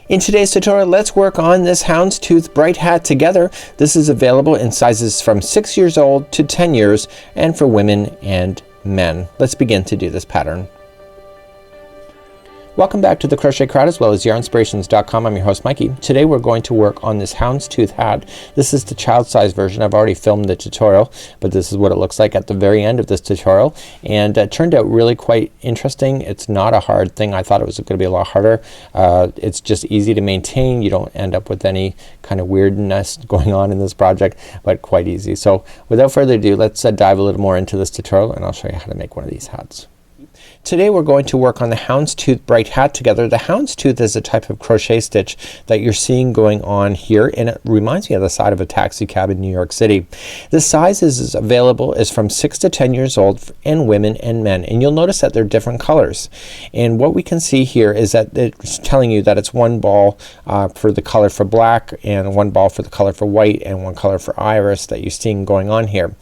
In today's tutorial, let's work on this Houndstooth Bright Hat together. This is available in sizes from 6 years old to 10 years and for women and men. Let's begin to do this pattern. Welcome back to the Crochet Crowd as well as yarnspirations.com. I'm your host Mikey. Today we're going to work on this Houndstooth hat. This is the child size version. I've already filmed the tutorial, but this is what it looks like at the very end of this tutorial, and it turned out really quite interesting. It's not a hard thing. I thought it was going to be a lot harder. It's just easy to maintain. You don't end up with any kind of weirdness going on in this project, but quite easy. So without further ado, let's dive a little more into this tutorial and I'll show you how to make one of these hats. Today we're going to work on the Houndstooth Bright Hat together. The houndstooth is a type of crochet stitch that you're seeing going on here, and it reminds me of the side of a taxi cab in New York City. The sizes available is from 6 to 10 years old in women and men, and you'll notice that they're different colors. And what we can see here is that it's telling you that it's one ball for the color for black, and one ball for the color for white, and one color for iris that you're seeing going on here.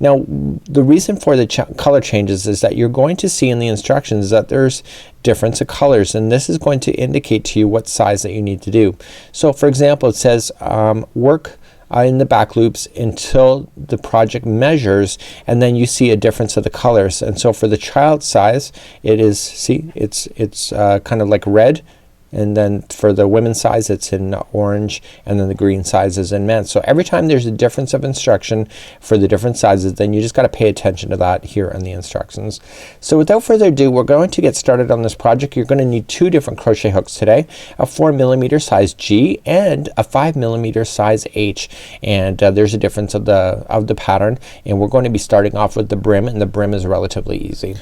Now the reason for the color changes is that you're going to see in the instructions that there's difference of colors, and this is going to indicate to you what size that you need to do. So for example, it says work in the back loops until the project measures, and then you see a difference of the colors. And so for the child size, it is, see, it's kind of like red, and then for the women's size it's in orange, and then the green size is in men. So every time there's a difference of instruction for the different sizes, then you just got to pay attention to that here in the instructions. So without further ado, we're going to get started on this project. You're going to need two different crochet hooks today, a 4mm size G and a 5mm size H, and there's a difference of the pattern, and we're going to be starting off with the brim, and the brim is relatively easy.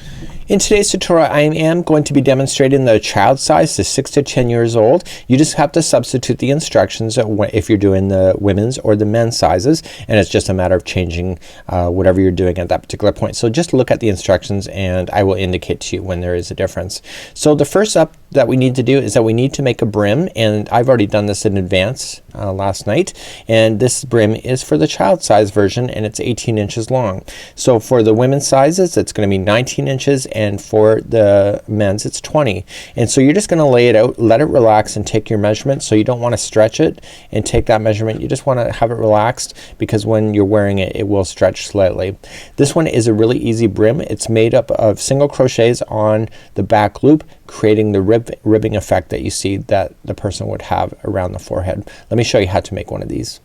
In today's tutorial I am going to be demonstrating the child size to 6 to 10 years old. You just have to substitute the instructions if you're doing the women's or the men's sizes, and it's just a matter of changing whatever you're doing at that particular point. So just look at the instructions and I will indicate to you when there is a difference. So the first up that we need to do is that we need to make a brim, and I've already done this in advance last night, and this brim is for the child size version and it's 18 inches long. So for the women's sizes it's going to be 19 inches, and for the men's it's 20. And so you're just going to lay it out, let it relax, and take your measurement. So you don't want to stretch it and take that measurement. You just want to have it relaxed, because when you're wearing it, it will stretch slightly. This one is a really easy brim. It's made up of single crochets on the back loop, creating the ribbing effect that you see that the person would have around the forehead. Let me show you how to make one of these.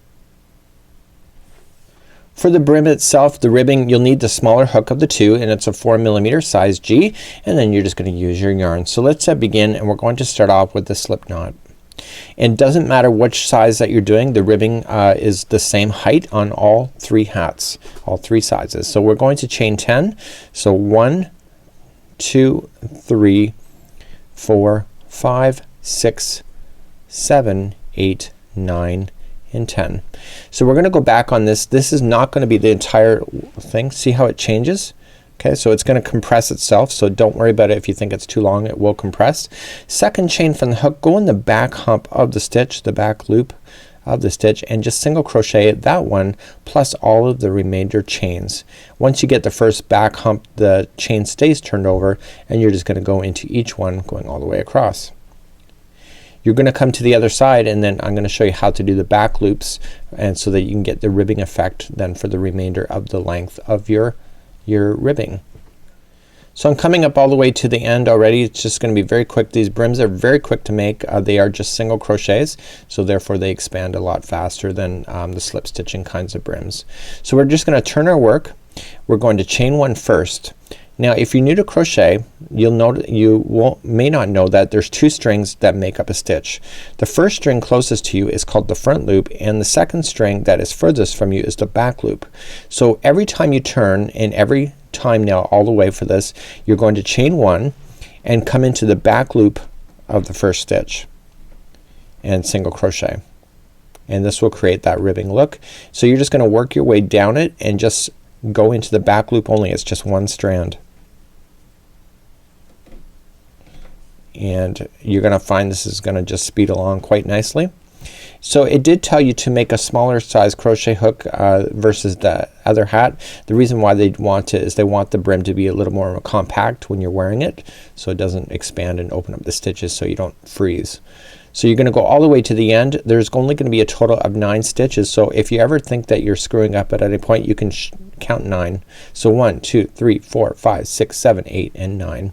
For the brim itself, the ribbing, you'll need the smaller hook of the two, and it's a 4mm size G, and then you're just going to use your yarn. So let's begin, and we're going to start off with the slip knot. And it doesn't matter which size that you're doing, the ribbing is the same height on all three hats, all three sizes. So we're going to chain 10. So 1, 2, 3, 4, 5, 6, 7, 8, 9, and 10. So we're going to go back on this. This is not going to be the entire thing. See how it changes? Okay, so it's going to compress itself, so don't worry about it. If you think it's too long, it will compress. Second chain from the hook, go in the back hump of the stitch, the back loop of the stitch, and just single crochet that one plus all of the remainder chains. Once you get the first back hump, the chain stays turned over, and you're just going to go into each one going all the way across. You're going to come to the other side, and then I'm going to show you how to do the back loops, and so that you can get the ribbing effect then for the remainder of the length of your ribbing. So I'm coming up all the way to the end already. It's just going to be very quick. These brims are very quick to make. They are just single crochets, so therefore they expand a lot faster than the slip stitching kinds of brims. So we're just going to turn our work. We're going to chain one first. Now if you're new to crochet, you'll note may not know that there's two strings that make up a stitch. The first string closest to you is called the front loop, and the second string that is furthest from you is the back loop. So every time you turn, and every time now all the way for this, you're going to chain one and come into the back loop of the first stitch and single crochet, and this will create that ribbing look. So you're just going to work your way down it and just go into the back loop only. It's just one strand, and you're going to find this is going to just speed along quite nicely. So it did tell you to make a smaller size crochet hook versus the other hat. The reason why they want it is they want the brim to be a little more compact when you're wearing it, so it doesn't expand and open up the stitches so you don't freeze. So you're gonna go all the way to the end. There's only gonna be a total of 9 stitches. So if you ever think that you're screwing up at any point, you can count 9. So 1, 2, 3, 4, 5, 6, 7, 8, and 9.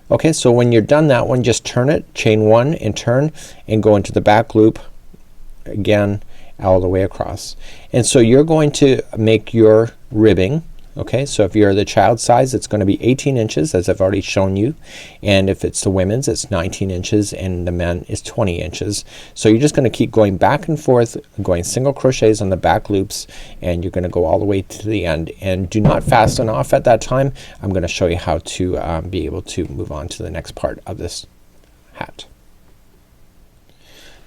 Okay, so when you're done that one, just turn it, chain 1 and turn, and go into the back loop again all the way across. And so you're going to make your ribbing. Okay, so if you're the child size, it's going to be 18 inches as I've already shown you, and if it's the women's, it's 19 inches, and the men is 20 inches. So you're just going to keep going back and forth, going single crochets on the back loops, and you're going to go all the way to the end. And do not fasten off at that time. I'm going to show you how to be able to move on to the next part of this hat.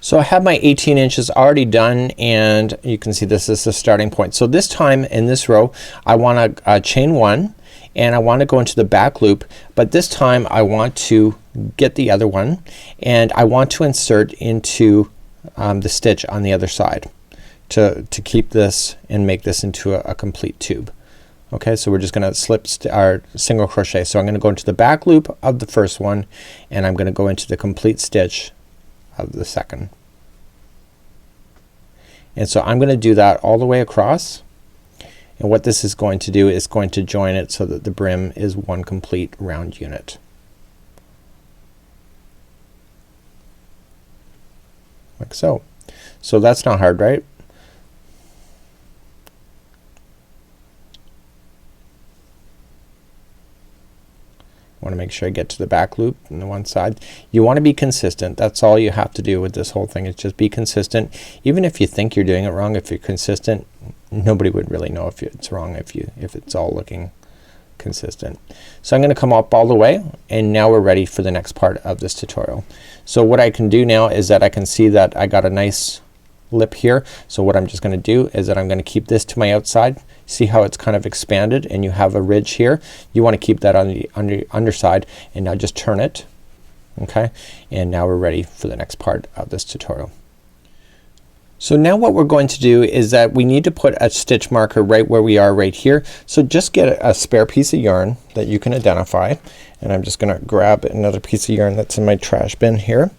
So I have my 18 inches already done, and you can see this is the starting point. So this time in this row I want to chain 1, and I want to go into the back loop, but this time I want to get the other one, and I want to insert into the stitch on the other side to keep this and make this into a complete tube. Okay, so we're just gonna slip our single crochet. So I'm gonna go into the back loop of the first one, and I'm gonna go into the complete stitch of the second. And so I'm gonna do that all the way across, and what this is going to do is going to join it so that the brim is one complete round unit. Like so. So that's not hard, right? I want to make sure I get to the back loop on the one side. You want to be consistent. That's all you have to do with this whole thing, is just be consistent. Even if you think you're doing it wrong, if you're consistent, nobody would really know if it's wrong if it's all looking consistent. So I'm going to come up all the way, and now we're ready for the next part of this tutorial. So what I can do now is that I can see that I got a nice lip here. So what I'm just going to do is that I'm going to keep this to my outside. See how it's kind of expanded and you have a ridge here? You want to keep that on the underside, and now just turn it. Okay, and now we're ready for the next part of this tutorial. So now what we're going to do is that we need to put a stitch marker right where we are right here. So just get a spare piece of yarn that you can identify, and I'm just gonna grab another piece of yarn that's in my trash bin here,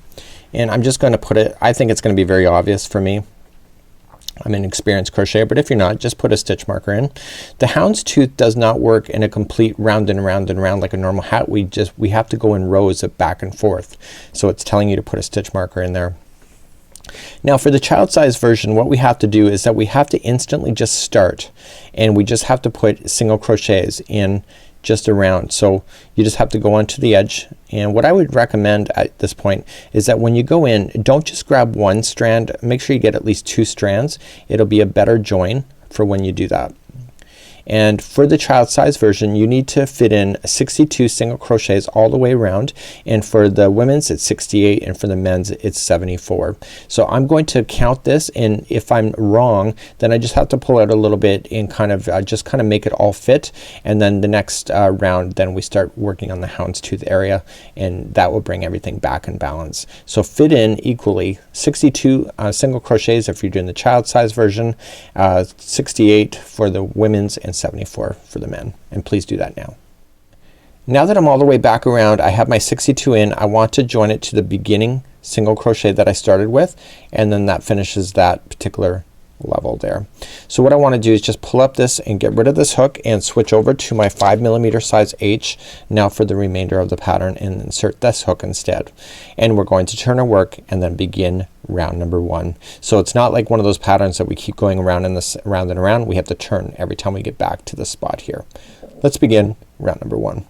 and I'm just gonna put it, I think it's gonna be very obvious for me. I'm an experienced crocheter, but if you're not, just put a stitch marker in. The houndstooth does not work in a complete round and round and round like a normal hat. We have to go in rows of back and forth. So it's telling you to put a stitch marker in there. Now for the child size version, what we have to do is that we have to instantly just start, and we just have to put single crochets in just around. So you just have to go onto the edge, and what I would recommend at this point is that when you go in, don't just grab one strand, make sure you get at least 2 strands. It'll be a better join for when you do that. And for the child size version, you need to fit in 62 single crochets all the way around, and for the women's it's 68, and for the men's it's 74. So I'm going to count this, and if I'm wrong, then I just have to pull out a little bit and kind of just kind of make it all fit, and then the next round then we start working on the houndstooth area, and that will bring everything back in balance. So fit in equally 62 single crochets if you're doing the child size version, 68 for the women's, and 74 for the men, and please do that now. Now that I'm all the way back around, I have my 62 in. I want to join it to the beginning single crochet that I started with, and then that finishes that particular level there. So what I want to do is just pull up this and get rid of this hook and switch over to my 5mm size H now for the remainder of the pattern, and insert this hook instead. And we're going to turn our work and then begin round number 1. So it's not like one of those patterns that we keep going around in this round and around. We have to turn every time we get back to the spot here. Let's begin round number 1.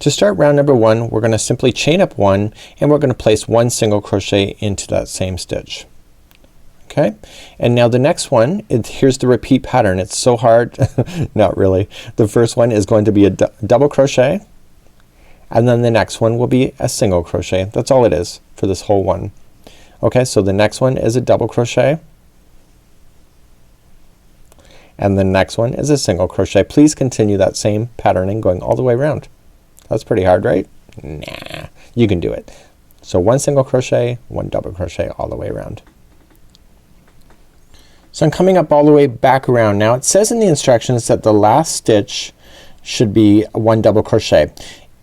To start round number 1, we're going to simply chain up 1, and we're going to place 1 single crochet into that same stitch. Okay, and now the next one, here's the repeat pattern. It's so hard. Not really. The first one is going to be a double crochet, and then the next one will be a single crochet. That's all it is for this whole one. Okay, so the next one is a double crochet, and the next one is a single crochet. Please continue that same patterning going all the way around. That's pretty hard, right? Nah, you can do it. So 1 single crochet, 1 double crochet all the way around. So I'm coming up all the way back around. Now it says in the instructions that the last stitch should be 1 double crochet.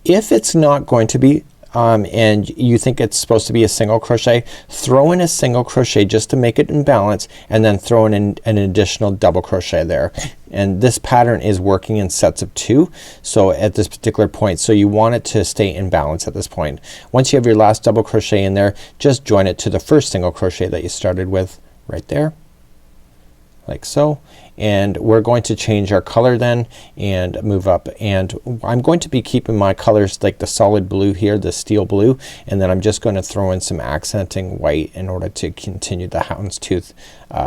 If it's not going to be and you think it's supposed to be a single crochet, throw in a single crochet just to make it in balance, and then throw in an additional double crochet there. And this pattern is working in sets of 2, so at this particular point, so you want it to stay in balance at this point. Once you have your last double crochet in there, just join it to the first single crochet that you started with right there, like so. And we're going to change our color then and move up, and I'm going to be keeping my colors like the solid blue here, the steel blue, and then I'm just going to throw in some accenting white in order to continue the houndstooth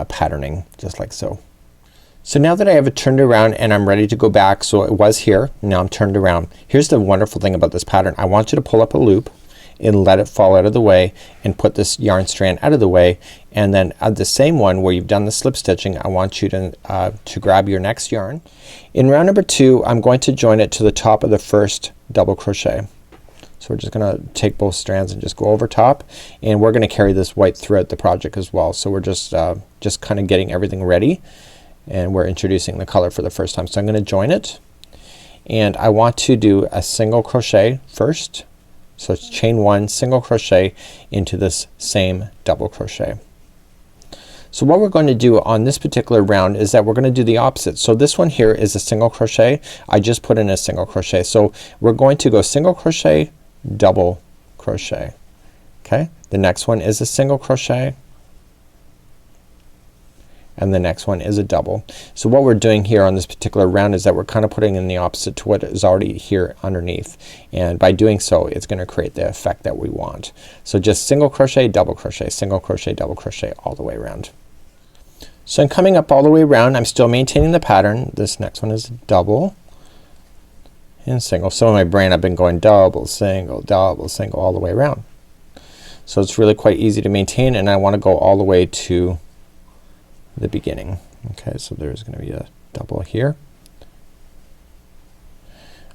patterning, just like so. So now that I have it turned around and I'm ready to go back, so it was here, now I'm turned around. Here's the wonderful thing about this pattern. I want you to pull up a loop and let it fall out of the way and put this yarn strand out of the way, and then at the same one where you've done the slip stitching, I want you to grab your next yarn. In round number 2, I'm going to join it to the top of the first double crochet. So we're just gonna take both strands and just go over top, and we're gonna carry this white throughout the project as well. So we're just kind of getting everything ready, and we're introducing the color for the first time. So I'm gonna join it, and I want to do a single crochet first. So it's chain 1, single crochet into this same double crochet. So what we're going to do on this particular round is that we're going to do the opposite. So this one here is a single crochet. I just put in a single crochet. So we're going to go single crochet, double crochet. Okay, the next one is a single crochet, and the next one is a double. So what we're doing here on this particular round is that we're kind of putting in the opposite to what is already here underneath, and by doing so it's going to create the effect that we want. So just single crochet, double crochet, single crochet, double crochet all the way around. So I'm coming up all the way around. I'm still maintaining the pattern. This next one is double and single. So in my brain I've been going double, single all the way around. So it's really quite easy to maintain, and I want to go all the way to the beginning. Okay, so there's gonna be a double here.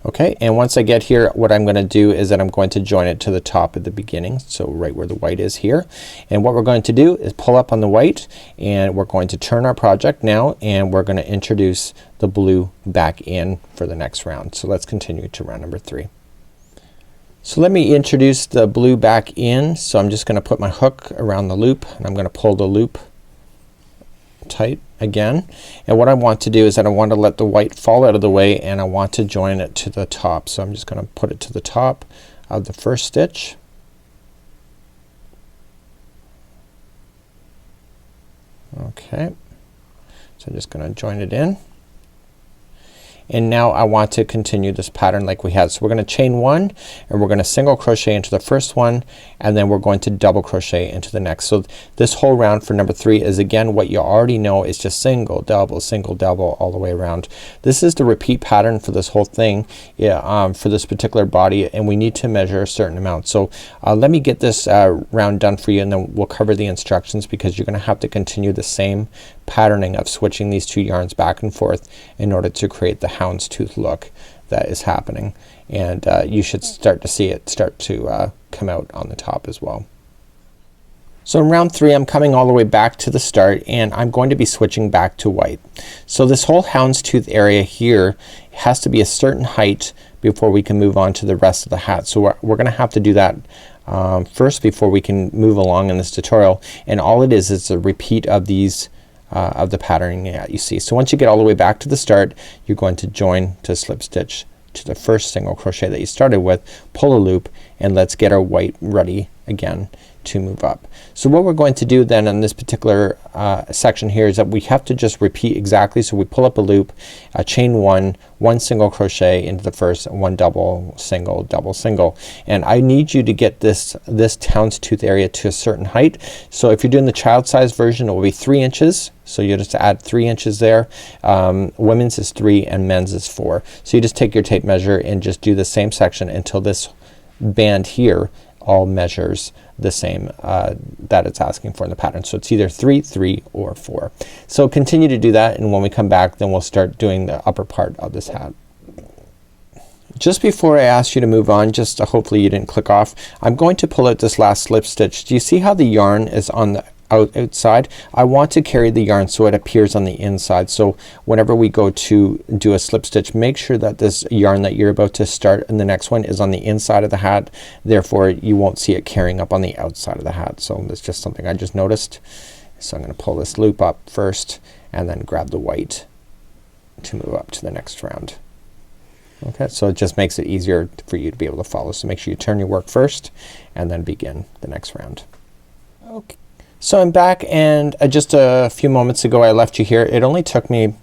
Okay, and once I get here, what I'm gonna do is that I'm going to join it to the top of the beginning, so right where the white is here. And what we're going to do is pull up on the white, and we're going to turn our project now, and we're gonna introduce the blue back in for the next round. So let's continue to round number 3. So let me introduce the blue back in. So I'm just gonna put my hook around the loop, and I'm gonna pull the loop tight again, and what I want to do is that I want to let the white fall out of the way, and I want to join it to the top. So I'm just gonna put it to the top of the first stitch. Okay, so I'm just gonna join it in, and now I want to continue this pattern like we had. So we're gonna chain 1, and we're gonna single crochet into the first one, and then we're going to double crochet into the next. So this whole round for number 3 is again what you already know, is just single double all the way around. This is the repeat pattern for this whole thing, for this particular body, and we need to measure a certain amount. So let me get this round done for you, and then we'll cover the instructions, because you're gonna have to continue the same patterning of switching these 2 yarns back and forth in order to create the houndstooth look that is happening, and you should start to see it start to come out on the top as well. So in round 3 I'm coming all the way back to the start, and I'm going to be switching back to white. So this whole houndstooth area here has to be a certain height before we can move on to the rest of the hat. So we're gonna have to do that first before we can move along in this tutorial, and all it is a repeat of these of the patterning that you see. So once you get all the way back to the start, you're going to join to slip stitch to the first single crochet that you started with, pull a loop, and let's get our white ready again to move up. So what we're going to do then in this particular section here is that we have to just repeat exactly. So we pull up a loop, chain 1, 1 single crochet into the first, 1 double single, double single, and I need you to get this houndstooth area to a certain height. So if you're doing the child size version, it will be 3 inches. So you just add 3 inches there. Women's is 3 and men's is 4. So you just take your tape measure and just do the same section until this band here all measures the same that it's asking for in the pattern. So it's either 3, 3, or 4. So continue to do that, and when we come back then we'll start doing the upper part of this hat. Just before I ask you to move on, just hopefully you didn't click off, I'm going to pull out this last slip stitch. Do you see how the yarn is on the outside. I want to carry the yarn so it appears on the inside. So whenever we go to do a slip stitch, make sure that this yarn that you're about to start in the next one is on the inside of the hat. Therefore you won't see it carrying up on the outside of the hat. So that's just something I just noticed. So I'm gonna pull this loop up first and then grab the white to move up to the next round. Okay, so it just makes it easier for you to be able to follow. So make sure you turn your work first and then begin the next round. Okay. So I'm back, and just a few moments ago I left you here. It only took me,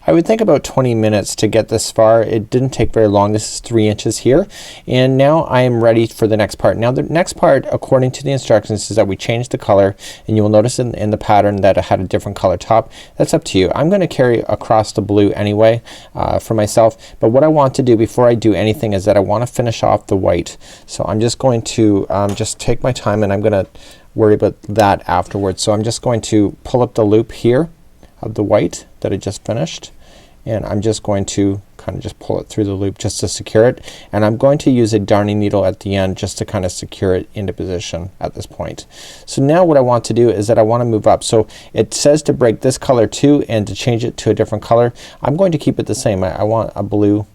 I would think, about 20 minutes to get this far. It didn't take very long. This is 3 inches here, and now I am ready for the next part. Now the next part, according to the instructions, is that we change the color, and you will notice in the pattern that it had a different color top. That's up to you. I'm going to carry across the blue anyway for myself, but what I want to do before I do anything is that I want to finish off the white. So I'm just going to just take my time, and I'm gonna worry about that afterwards. So I'm just going to pull up the loop here of the white that I just finished, and I'm just going to kind of just pull it through the loop just to secure it, and I'm going to use a darning needle at the end just to kind of secure it into position at this point. So now what I want to do is that I want to move up. So it says to break this color too and to change it to a different color. I'm going to keep it the same. I want a blue.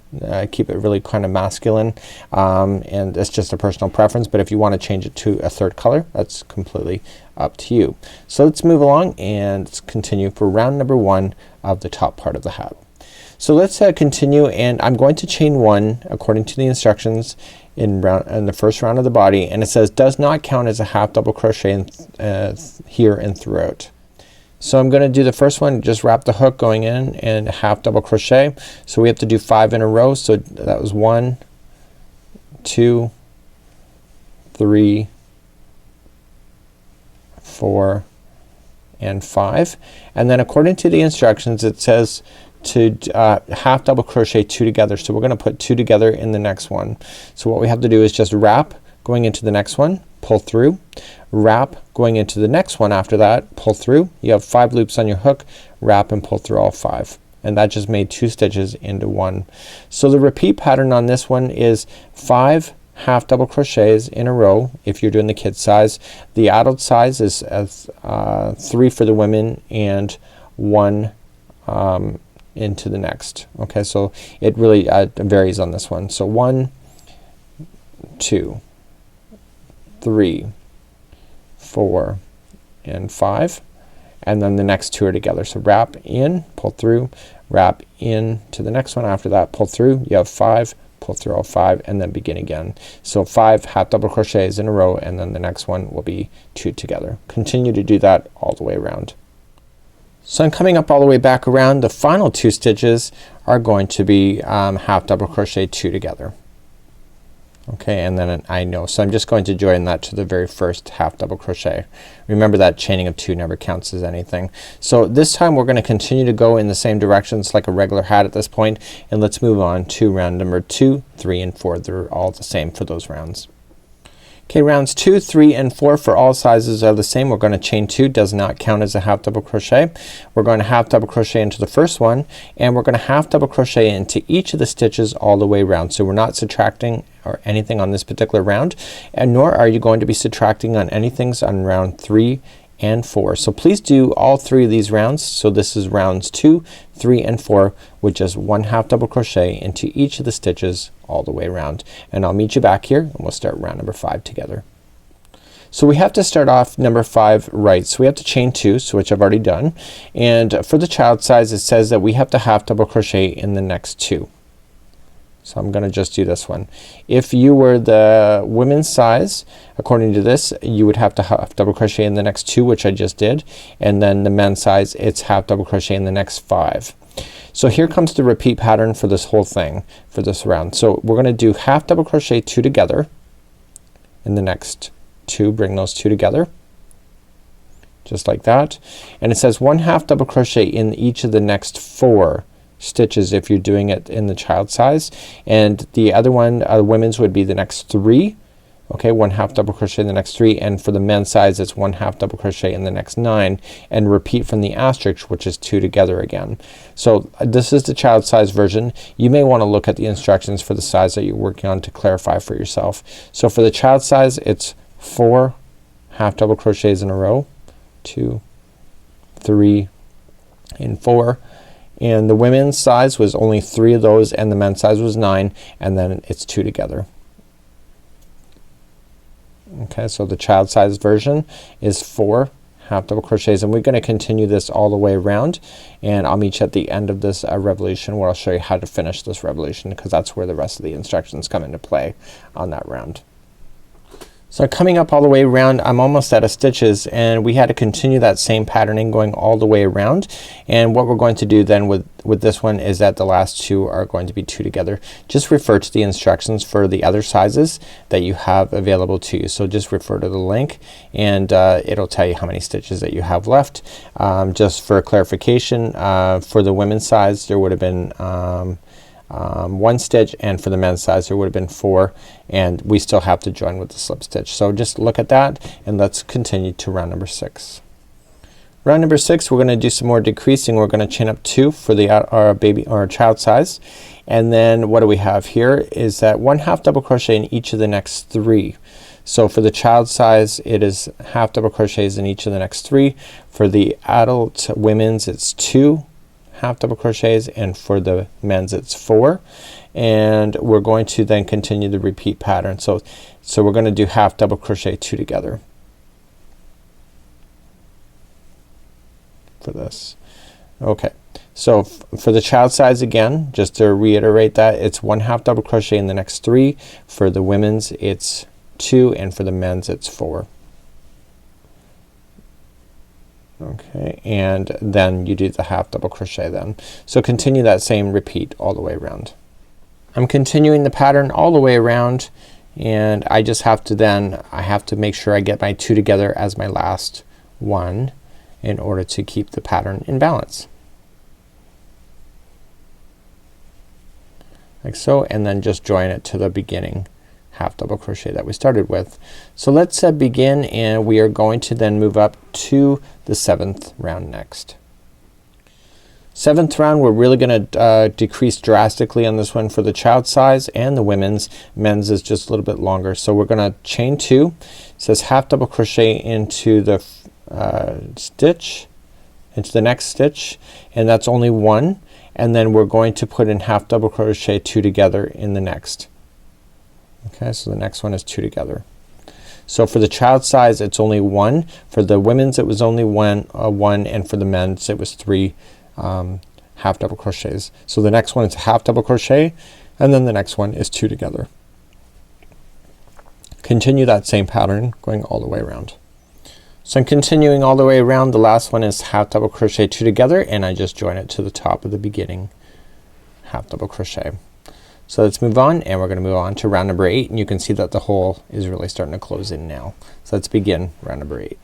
Keep it really kind of masculine, and it's just a personal preference, but if you want to change it to a third color, that's completely up to you. So let's move along and let's continue for round number 1 of the top part of the hat. So let's continue, and I'm going to chain 1 according to the instructions in the first round of the body, and it says does not count as a half double crochet here and throughout. So I'm gonna do the first one, just wrap the hook going in and half double crochet. So we have to do 5 in a row. So that was 1, 2, 3, 4, and 5. And then according to the instructions it says to half double crochet 2 together. So we're gonna put 2 together in the next one. So what we have to do is just wrap going into the next one, pull through, wrap going into the next one after that, pull through. You have 5 loops on your hook, wrap and pull through all 5, and that just made 2 stitches into 1. So the repeat pattern on this one is 5 half double crochets in a row if you're doing the kid size. The adult size is 3 for the women and 1 into the next. Okay, so it really varies on this one. So 1, 2, 3, 4, and 5, and then the next 2 are together. So wrap in, pull through, wrap in to the next one after that, pull through. You have 5, pull through all 5, and then begin again. So 5 half double crochets in a row, and then the next one will be 2 together. Continue to do that all the way around. So I'm coming up all the way back around. The final 2 stitches are going to be half double crochet 2 together. Okay, and then I know, so I'm just going to join that to the very first half double crochet. Remember that chaining of 2 never counts as anything. So this time we're going to continue to go in the same directions like a regular hat at this point, and let's move on to round number 2, 3, and 4. They're all the same for those rounds. Okay, rounds 2, 3, and 4 for all sizes are the same. We're going to chain 2, does not count as a half double crochet. We're going to half double crochet into the first one, and we're going to half double crochet into each of the stitches all the way around. So we're not subtracting or anything on this particular round, and nor are you going to be subtracting on anything on round 3 and 4. So please do all 3 of these rounds. So this is rounds 2, 3, and 4 with just 1 half double crochet into each of the stitches all the way around. And I'll meet you back here and we'll start round number 5 together. So we have to start off number 5 right. So we have to chain 2, so which I've already done. And for the child size it says that we have to half double crochet in the next 2. So I'm gonna just do this one. If you were the women's size, according to this, you would have to half double crochet in the next 2, which I just did, and then the men's size, it's half double crochet in the next 5. So here comes the repeat pattern for this whole thing, for this round. So we're gonna do half double crochet 2 together in the next 2, bring those 2 together just like that, and it says 1 half double crochet in each of the next 4 stitches if you're doing it in the child size, and the other one, women's, would be the next 3. Okay, 1 half double crochet in the next 3, and for the men's size it's 1 half double crochet in the next 9, and repeat from the asterisk, which is 2 together again. So this is the child size version. You may want to look at the instructions for the size that you're working on to clarify for yourself. So for the child size it's 4 half double crochets in a row, 2, 3 and 4, and the women's size was only 3 of those and the men's size was 9, and then it's 2 together. Okay, so the child size version is 4 half double crochets, and we're going to continue this all the way around, and I'll meet you at the end of this revolution where I'll show you how to finish this revolution, because that's where the rest of the instructions come into play on that round. So coming up all the way around, I'm almost out of stitches, and we had to continue that same patterning going all the way around, and what we're going to do then with this one is that the last 2 are going to be 2 together. Just refer to the instructions for the other sizes that you have available to you. So just refer to the link, and it'll tell you how many stitches that you have left. Just for clarification, for the women's size there would have been 1 stitch, and for the men's size there would have been 4, and we still have to join with the slip stitch. So just look at that, and let's continue to round number 6. Round number 6, we're gonna do some more decreasing. We're gonna chain up 2 for the our baby or child size, and then what do we have here is that 1 half double crochet in each of the next 3. So for the child size it is half double crochets in each of the next 3. For the adult women's it's 2 half double crochets, and for the men's it's 4, and we're going to then continue the repeat pattern. So we're gonna do half double crochet 2 together for this. Okay, so for the child size again, just to reiterate that, it's 1 half double crochet in the next 3. For the women's it's 2, and for the men's it's 4. Okay, and then you do the half double crochet then. So continue that same repeat all the way around. I'm continuing the pattern all the way around, and I just have to then I have to make sure I get my 2 together as my last one in order to keep the pattern in balance. Like so, and then just join it to the beginning half double crochet that we started with. So let's begin, and we are going to then move up to the 7th round next. 7th round we're really gonna decrease drastically on this one for the child size and the women's. Men's is just a little bit longer. So we're gonna chain 2. It says half double crochet into the stitch, into the next stitch, and that's only 1, and then we're going to put in half double crochet 2 together in the next. Okay, so the next one is 2 together. So for the child size it's only 1. For the women's it was only 1, and for the men's it was 3 half double crochets. So the next one is half double crochet, and then the next one is 2 together. Continue that same pattern going all the way around. So I'm continuing all the way around. The last one is half double crochet 2 together, and I just join it to the top of the beginning half double crochet. So let's move on, and we're gonna move on to round number 8, and you can see that the hole is really starting to close in now. So let's begin round number 8.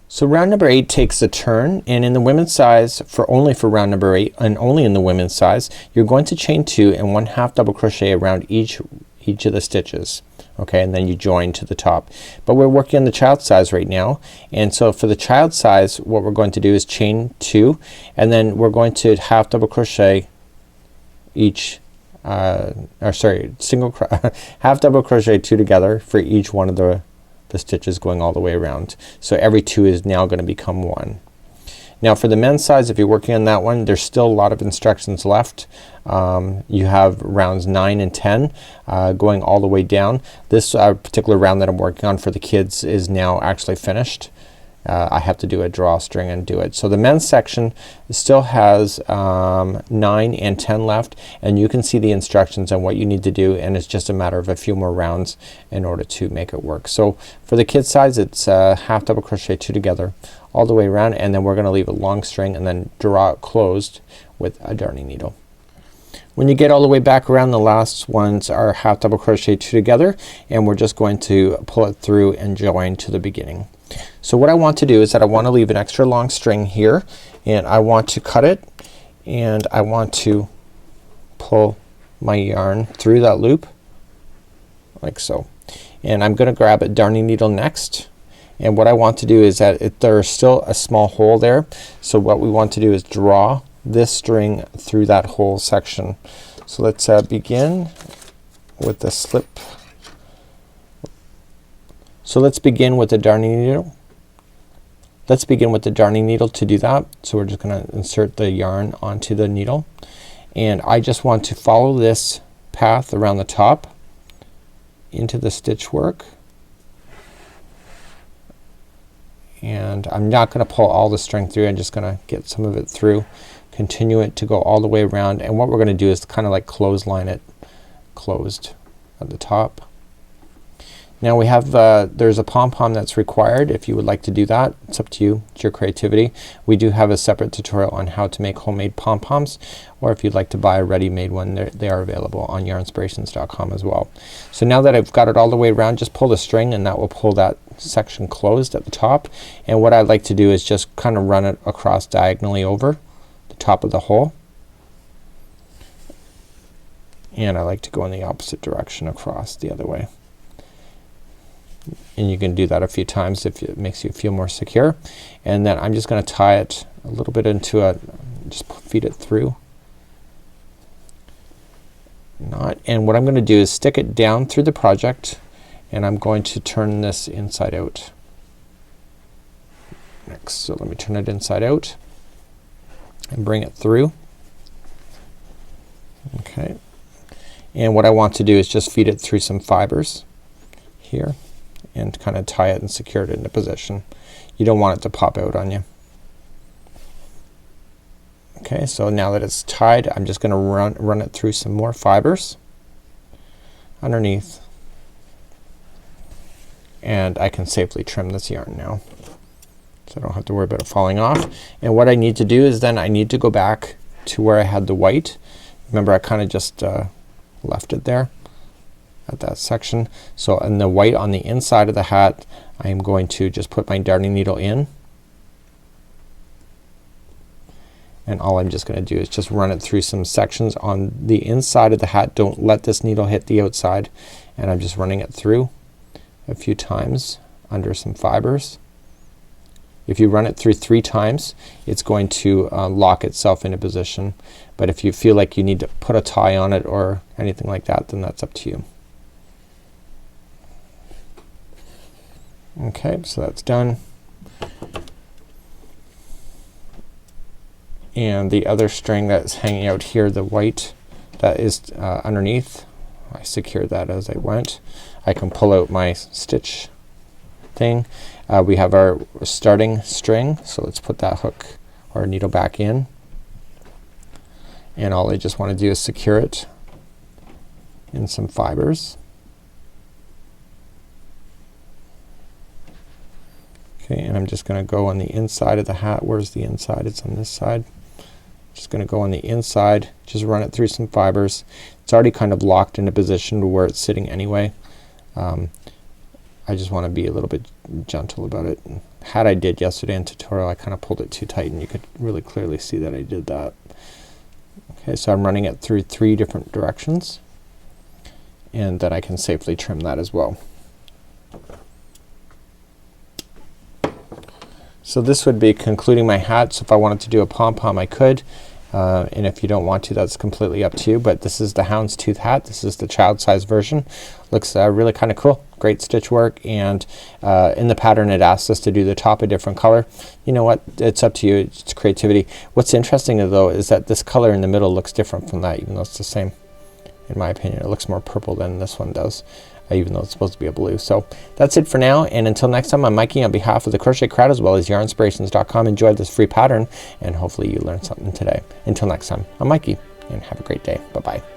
So round number 8 takes a turn, and in the women's size, only for round number 8 and only in the women's size, you're going to chain 2 and 1 half double crochet around each of the stitches. Okay, and then you join to the top. But we're working on the child size right now, and so for the child size what we're going to do is chain 2, and then we're going to half double crochet each half double crochet 2 together for each one of the stitches going all the way around. So every 2 is now gonna become 1. Now for the men's size, if you're working on that one, there's still a lot of instructions left. You have rounds 9 and 10 going all the way down. This particular round that I'm working on for the kids is now actually finished. I have to do a drawstring and do it. So the men's section still has 9 and 10 left, and you can see the instructions on what you need to do, and it's just a matter of a few more rounds in order to make it work. So for the kids size it's half double crochet 2 together all the way around, and then we're gonna leave a long string and then draw it closed with a darning needle. When you get all the way back around, the last ones are half double crochet 2 together, and we're just going to pull it through and join to the beginning. So what I want to do is that I want to leave an extra long string here, and I want to cut it, and I want to pull my yarn through that loop like so. And I'm gonna grab a darning needle next, and what I want to do is that there's still a small hole there, so what we want to do is draw this string through that whole section. So let's begin with the slip. So let's begin with the darning needle, let's begin with the darning needle to do that. So we're just gonna insert the yarn onto the needle, and I just want to follow this path around the top into the stitch work, and I'm not gonna pull all the string through. I'm just gonna get some of it through, continue it to go all the way around, and what we're gonna do is kind of like clothesline it closed at the top. Now we have there's a pom-pom that's required. If you would like to do that, it's up to you. It's your creativity. We do have a separate tutorial on how to make homemade pom-poms, or if you'd like to buy a ready-made one, they are available on yarnspirations.com as well. So now that I've got it all the way around, just pull the string and that will pull that section closed at the top. And what I like to do is just kind of run it across diagonally over the top of the hole. And I like to go in the opposite direction across the other way. And you can do that a few times if it makes you feel more secure. And then I'm just gonna tie it a little bit into a, just feed it through knot. And what I'm gonna do is stick it down through the project, and I'm going to turn this inside out next. So let me turn it inside out and bring it through. Okay. And what I want to do is just feed it through some fibers here and kind of tie it and secure it into position. You don't want it to pop out on you. Okay, so now that it's tied, I'm just gonna run it through some more fibers underneath, and I can safely trim this yarn now, so I don't have to worry about it falling off. And what I need to do is then I need to go back to where I had the white. Remember, I kind of just left it there at that section. So in the white on the inside of the hat, I am going to just put my darning needle in, and all I'm just gonna do is just run it through some sections on the inside of the hat. Don't let this needle hit the outside, and I'm just running it through a few times under some fibers. If you run it through 3 times, it's going to lock itself into position, but if you feel like you need to put a tie on it or anything like that, then that's up to you. Okay, so that's done. And the other string that's hanging out here, the white that is underneath, I secured that as I went. I can pull out my stitch thing. We have our starting string, so let's put that hook or needle back in, and all I just want to do is secure it in some fibers. Okay, and I'm just gonna go on the inside of the hat. Where's the inside? It's on this side. Just gonna go on the inside, just run it through some fibers. It's already kind of locked into position to where it's sitting anyway. I just want to be a little bit gentle about it. Hat I did yesterday in tutorial, I kind of pulled it too tight, and you could really clearly see that I did that. Okay, so I'm running it through 3 different directions, and then I can safely trim that as well. So this would be concluding my hat. So if I wanted to do a pom-pom, I could, and if you don't want to, that's completely up to you. But this is the Houndstooth hat. This is the child size version. Looks really kind of cool. Great stitch work, and in the pattern it asks us to do the top a different color. You know what, it's up to you. It's creativity. What's interesting though is that this color in the middle looks different from that, even though it's the same. In my opinion, it looks more purple than this one does, even though it's supposed to be a blue. So that's it for now, and until next time, I'm Mikey on behalf of the Crochet Crowd as well as yarnspirations.com. Enjoyed this free pattern, and hopefully you learned something today. Until next time, I'm Mikey, and have a great day. Bye bye.